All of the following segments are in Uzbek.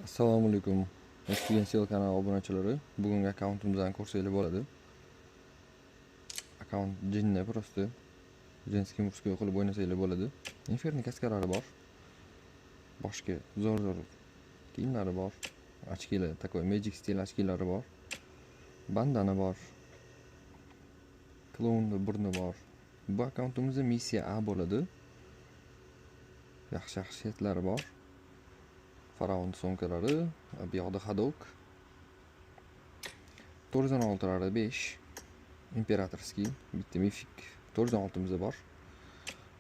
Assalomu alaykum. Exponential kanali obunachilari. Bugungi akkauntimizdan ko'rsanglar bo'ladi. Akkaunt jinni просто. Jenskiy murskiy qilib o'ynasanglar bo'ladi. Inferno kaskalari bor. Boshqa zo'r kiyimlari bor. Ochkilar, такой magic stil ochkilari bor. Bandana bor. Klonning burni bor. Bu akkauntimizda missiya A bo'ladi. Yaxshi setlari bor. Faraon so'mkalari, bu yoqda Hadok. 416 5 imperatorskiy, bitta mifik 416 bor.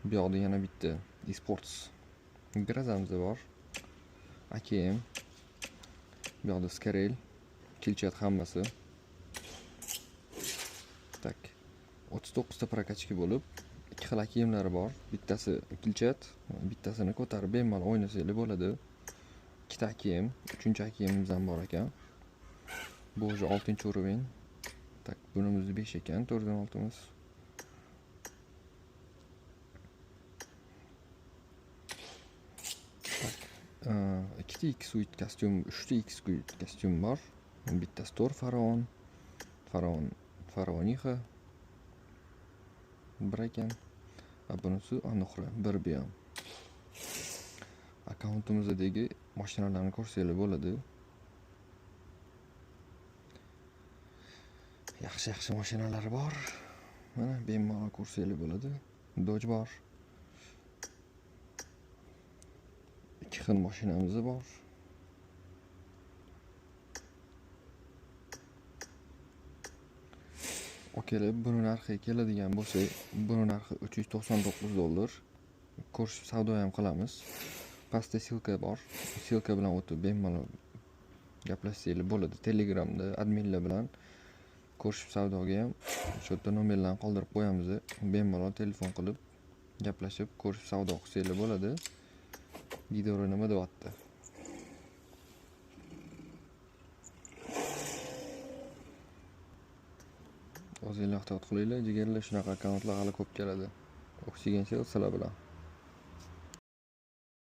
Bu yoqda yana bitta esports grazamiz bor. AKM. Bu yoqda Skarel, kilchat hammasi. Tak. 39 ta prokachka bo'lib, ikki xil AKMlari bor. Bittasi kilchat, bittasini ko'tarib bemalol o'ynasanglar bo'ladi. Ikkita AKM, uchinchi AKMimiz ham bor ekan. Bu o'zi 6-o'rin. Tak, bunimiz 5 ekan, 416miz. Tak, ikkita X-Suit kostyum, 3 ta X-Suit kostyum bor. Bittasi Tor Faraonixa. Bir ekan. Bunisi Anoxra, bir bu ham. Akkauntimizdagi mashinalarni ko'rsanglar bo'ladi. Yaxshi mashinalar bor. Mana bemalol ko'rsanglar bo'ladi. Dodge bor. Ikki xil mashinamiz bor. Okey, buni narxiga keladigan bo'lsak, buni narxi $399. Ko'rishib savdo ham qilamiz. Pastda silka bor. Silka bilan o'tib bemalol gaplashsanglar bo'ladi. Telegramda adminlar bilan ko'rishib savdoga ham shu yerda nomerlarni qoldirib qo'yamiz. Bemalol telefon qilib gaplashib ko'rishib savdo qilsanglar bo'ladi. Video nima deyapti? O'zingizlar ehtiyot qilinglar, jigarlar, shunaqa akkauntlar hali ko'p keladi. Oksigen sizlar bilan.